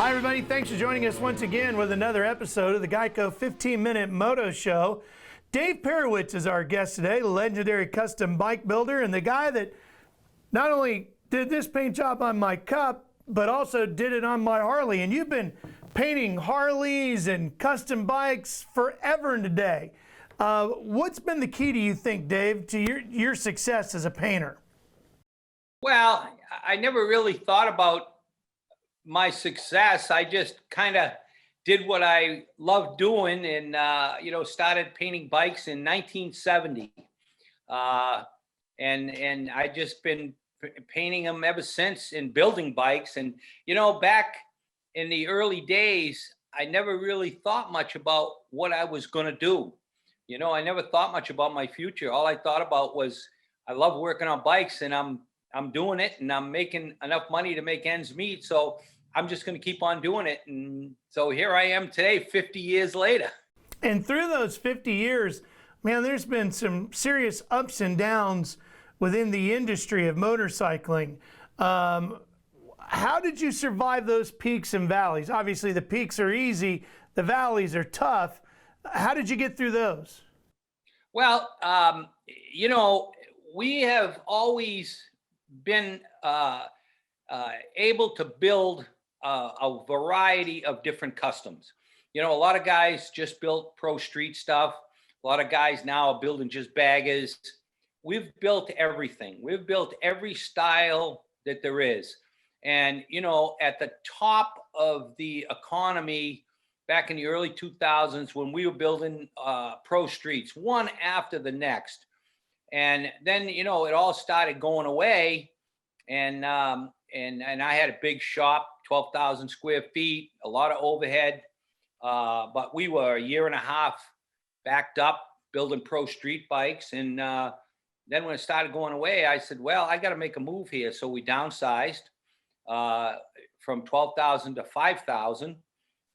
Hi, everybody. Thanks for joining us once again with another episode of the GEICO 15-Minute Moto Show. Dave Perewitz is our guest today, legendary custom bike builder, and the guy that not only did this paint job on my Cup, but also did it on my Harley. And you've been painting Harleys and custom bikes forever and a day. What's been the key, do you think, Dave, to your success as a painter? Well, I never really thought about my success. I just kind of did what I loved doing and, started painting bikes in 1970. And I just been painting them ever since and building bikes. And, back in the early days, I never really thought much about what I was going to do. I never thought much about my future. All I thought about was I love working on bikes and I'm doing it and I'm making enough money to make ends meet. So I'm just going to keep on doing it. And so here I am today, 50 years later. And through those 50 years, man, there's been some serious ups and downs within the industry of motorcycling. How did you survive those peaks and valleys? Obviously, the peaks are easy. The valleys are tough. How did you get through those? Well, we have always been able to build a variety of different customs. A lot of guys just built pro street stuff. A lot of guys now are building just baggers. We've built everything. We've built every style that there is. And, at the top of the economy back in the early 2000s, when we were building pro streets, one after the next. And then, it all started going away. And I had a big shop, 12,000 square feet, a lot of overhead. But we were a year and a half backed up building pro street bikes. And then when it started going away, I said, well, I got to make a move here. So we downsized from 12,000 to 5,000.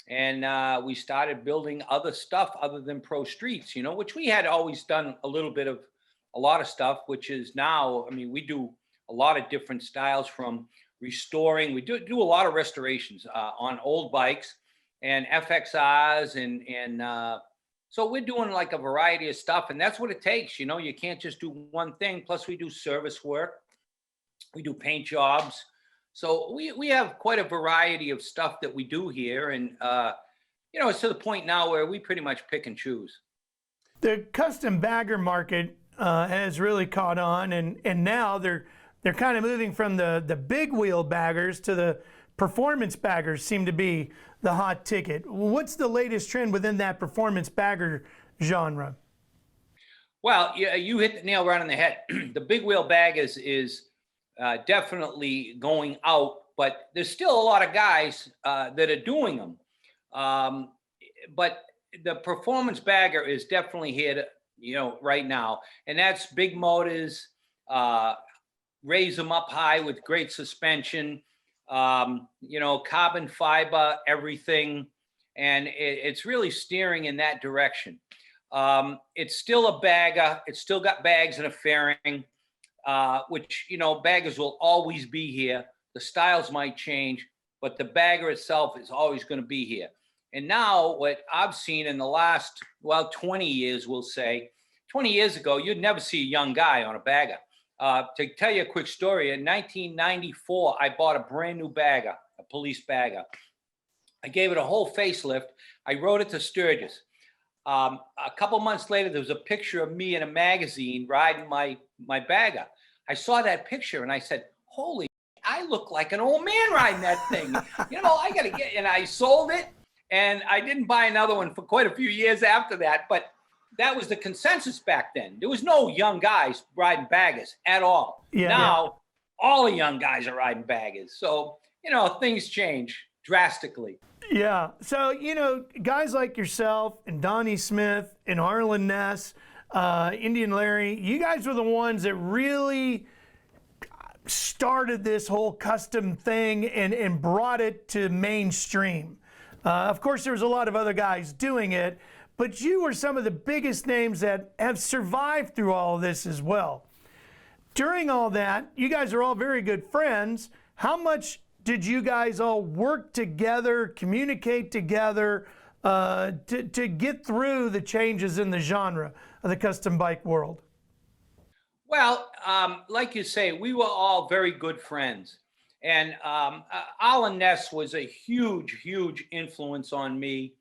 And we started building other stuff other than pro streets, which we had always done a lot of stuff, which is now, we do a lot of different styles from restoring. We do a lot of restorations on old bikes and FXRs. And so we're doing like a variety of stuff. And that's what it takes. You can't just do one thing. Plus we do service work. We do paint jobs. So we have quite a variety of stuff that we do here. And, it's to the point now where we pretty much pick and choose. The custom bagger market has really caught on. And now they're kind of moving from the big wheel baggers to the performance baggers seem to be the hot ticket. What's the latest trend within that performance bagger genre? Well, you hit the nail right on the head. The big wheel baggers is definitely going out, but there's still a lot of guys that are doing them. But the performance bagger is definitely here to, right now. And that's big motors, raise them up high with great suspension, carbon fiber, everything. And it's really steering in that direction. It's still a bagger. It's still got bags and a fairing, which, baggers will always be here. The styles might change, but the bagger itself is always going to be here. And now what I've seen in the last, 20 years, we'll say, 20 years ago, you'd never see a young guy on a bagger. To tell you a quick story, in 1994, I bought a brand new bagger, a police bagger. I gave it a whole facelift. I rode it to Sturgis. A couple months later, there was a picture of me in a magazine riding my bagger. I saw that picture and I said, holy, I look like an old man riding that thing. I got to get, and I sold it and I didn't buy another one for quite a few years after that. But that was the consensus back then. There was no young guys riding baggers at all. Now, all the young guys are riding baggers. So, things change drastically. Yeah. So, guys like yourself and Donnie Smith and Harlan Ness, Indian Larry, you guys were the ones that really started this whole custom thing and brought it to mainstream. Of course, there was a lot of other guys doing it, but you were some of the biggest names that have survived through all of this as well. During all that, you guys are all very good friends. How much did you guys all work together, communicate together to get through the changes in the genre of the custom bike world? Well, like you say, we were all very good friends. And Alan Ness was a huge, huge influence on me.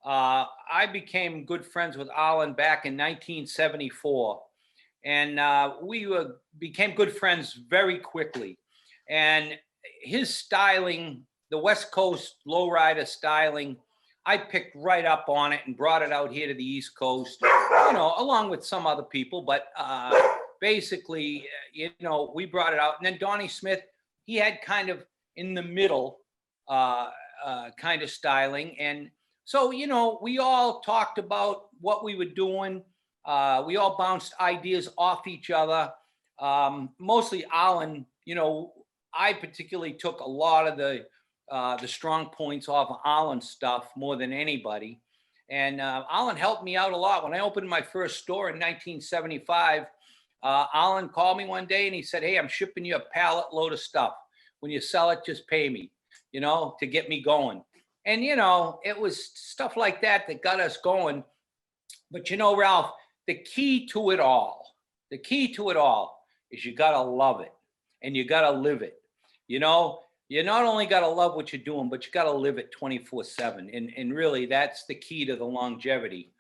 I became good friends with Alan back in 1974. And became good friends very quickly. And his styling, the West Coast lowrider styling, I picked right up on it and brought it out here to the East Coast, along with some other people. But basically, we brought it out. And then Donnie Smith, he had kind of in the middle kind of styling. And so, we all talked about what we were doing. We all bounced ideas off each other. Mostly Alan, I particularly took a lot of the strong points off of Alan's stuff more than anybody. And Alan helped me out a lot. When I opened my first store in 1975, Alan called me one day and he said, "Hey, I'm shipping you a pallet load of stuff. When you sell it, just pay me, to get me going." And, it was stuff like that that got us going. But, Ralph, the key to it all is you got to love it and you got to live it. You not only got to love what you're doing, but you got to live it 24/7. And really, that's the key to the longevity.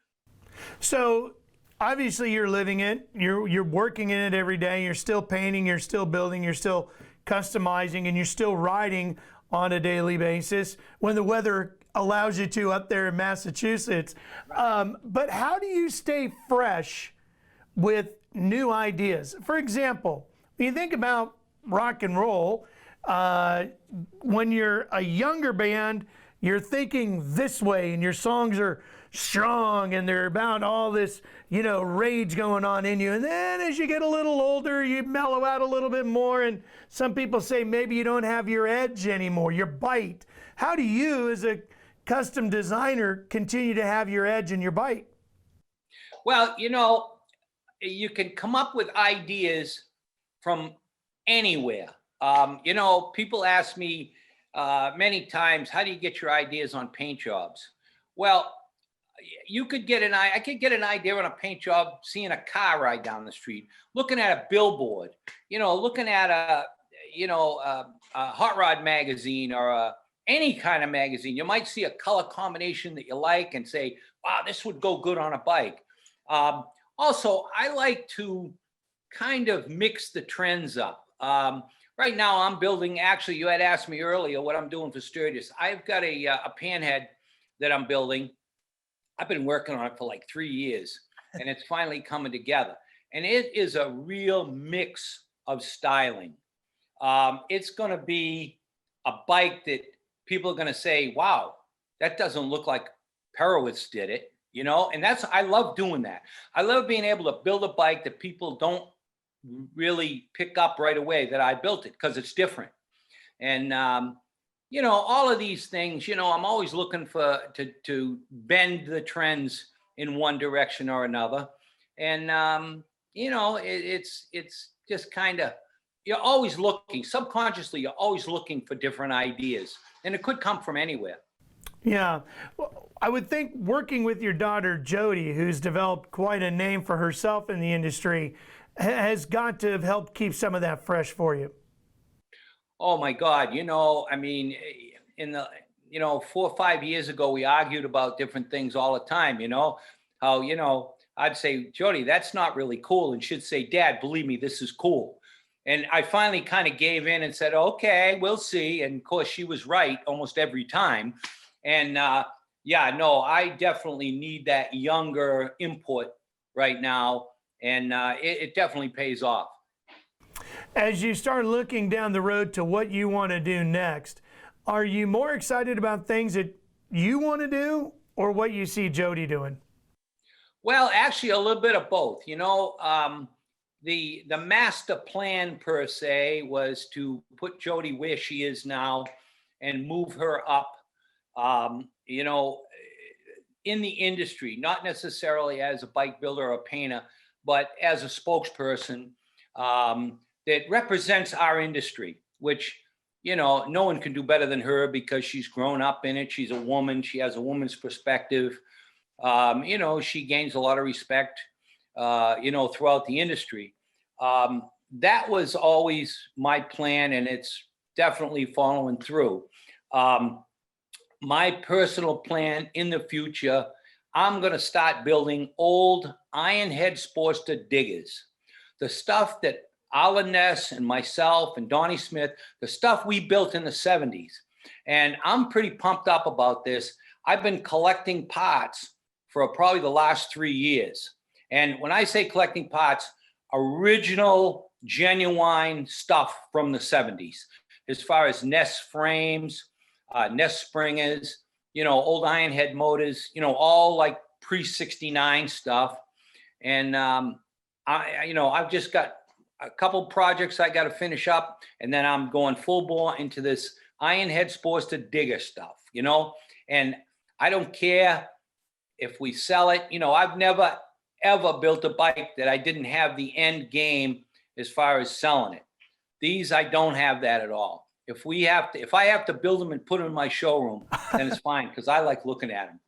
So obviously you're living it, you're working in it every day, you're still painting, you're still building, you're still customizing, and you're still riding on a daily basis when the weather allows you to up there in Massachusetts. But how do you stay fresh with new ideas? For example, when you think about rock and roll, when you're a younger band, you're thinking this way and your songs are strong and they're about all this, rage going on in you. And then as you get a little older, you mellow out a little bit more. And some people say maybe you don't have your edge anymore, your bite. How do you, as a custom designer, continue to have your edge and your bite? Well, you can come up with ideas from anywhere. People ask me many times, how do you get your ideas on paint jobs? Well, I could get an idea on a paint job, seeing a car ride down the street, looking at a billboard, looking at a hot rod magazine or any kind of magazine. You might see a color combination that you like and say, wow, this would go good on a bike. Also, I like to kind of mix the trends up. Right now I'm building, actually, you had asked me earlier what I'm doing for Sturgis. I've got a panhead that I'm building. I've been working on it for like 3 years and it's finally coming together. And it is a real mix of styling. It's going to be a bike that people are going to say, wow, that doesn't look like Perewitz did it, and I love doing that. I love being able to build a bike that people don't really pick up right away that I built it because it's different. And, all of these things, I'm always looking to bend the trends in one direction or another. And, it's just kind of, you're always looking, subconsciously, you're always looking for different ideas, and it could come from anywhere. Yeah. Well, I would think working with your daughter, Jody, who's developed quite a name for herself in the industry, has got to have helped keep some of that fresh for you. Oh my God. In the, 4 or 5 years ago, we argued about different things all the time, how, I'd say, Jody, that's not really cool. And she'd say, Dad, believe me, this is cool. And I finally kind of gave in and said, okay, we'll see. And of course she was right almost every time. And I definitely need that younger input right now. And it definitely pays off. As you start looking down the road to what you want to do next, are you more excited about things that you want to do or what you see Jody doing? Well, actually, a little bit of both. The master plan per se was to put Jody where she is now and move her up, in the industry, not necessarily as a bike builder or a painter, but as a spokesperson that represents our industry, which no one can do better than her because she's grown up in it. She's a woman. She has a woman's perspective. She gains a lot of respect, throughout the industry. That was always my plan, and it's definitely following through. My personal plan in the future, I'm going to start building old Ironhead Sportster diggers. The stuff that Alan Ness and myself and Donnie Smith, the stuff we built in the 70s. And I'm pretty pumped up about this. I've been collecting parts for probably the last 3 years. And when I say collecting parts, original, genuine stuff from the 70s, as far as Ness frames, Ness springers, old Ironhead motors, all like pre-69 stuff. And I've just got a couple projects I got to finish up, and then I'm going full bore into this Ironhead Sportster digger stuff, and I don't care if we sell it. I've never, ever built a bike that I didn't have the end game as far as selling it. These, I don't have that at all. If I have to build them and put them in my showroom, then it's fine, because I like looking at them.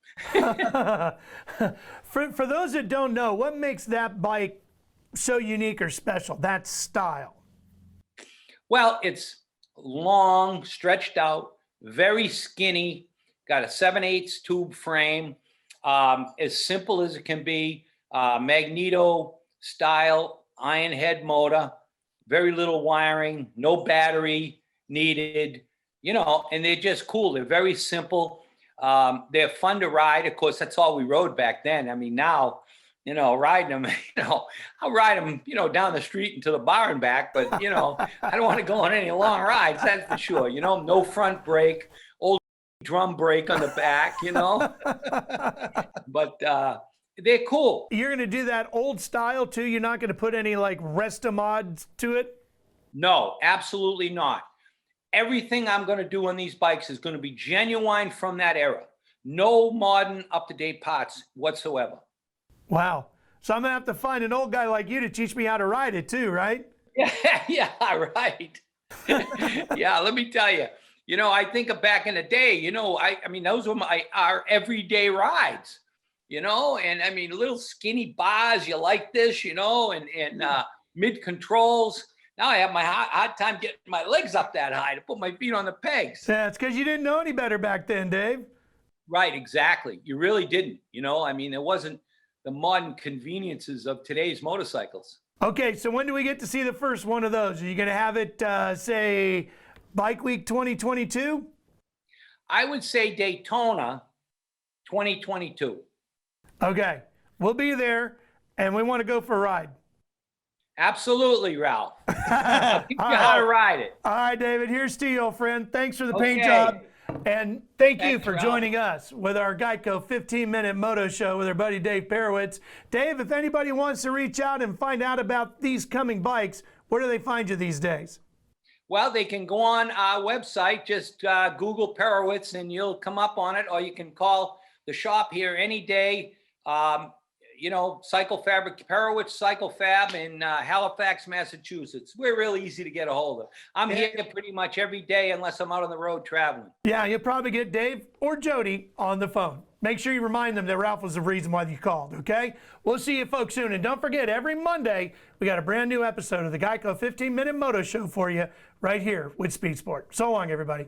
For those that don't know, what makes that bike so unique or special, that style? Well, it's long, stretched out, very skinny, got a 7/8 tube frame, as simple as it can be, magneto style Ironhead motor, very little wiring, no battery needed, and they're just cool. They're very simple. They're fun to ride. Of course, that's all we rode back then. I mean, now, riding them, I'll ride them, down the street and to the bar and back, but, I don't want to go on any long rides, that's for sure. No front brake, old drum brake on the back, but they're cool. You're going to do that old style too? You're not going to put any like Resta mods to it? No, absolutely not. Everything I'm going to do on these bikes is going to be genuine from that era. No modern up-to-date parts whatsoever. Wow. So I'm going to have to find an old guy like you to teach me how to ride it too, right? Yeah, right. Yeah, let me tell you, I think of back in the day, I mean, those were our everyday rides, and I mean, little skinny bars, you like this, and mid controls. Now I have my hard time getting my legs up that high to put my feet on the pegs. Yeah, it's because you didn't know any better back then, Dave. Right, exactly. You really didn't, I mean, there wasn't the modern conveniences of today's motorcycles. Okay, so when do we get to see the first one of those? Are you going to have it, say, Bike Week 2022? I would say Daytona 2022. Okay, we'll be there, and we want to go for a ride. Absolutely, Ralph. I'll teach you how to ride it. All right, David, here's to you, old friend. Thanks for the paint job. And thanks you for joining us with our GEICO 15-minute moto show with our buddy Dave Perewitz. Dave, if anybody wants to reach out and find out about these coming bikes, where do they find you these days? Well, they can go on our website, just Google Perewitz and you'll come up on it, or you can call the shop here any day. Cycle Fabric, Perewitz Cycle Fab in Halifax, Massachusetts. We're really easy to get a hold of. I'm here pretty much every day unless I'm out on the road traveling. Yeah, you'll probably get Dave or Jody on the phone. Make sure you remind them that Ralph was the reason why you called, okay? We'll see you folks soon. And don't forget, every Monday, we got a brand new episode of the GEICO 15-minute Moto Show for you right here with Speed Sport. So long, everybody.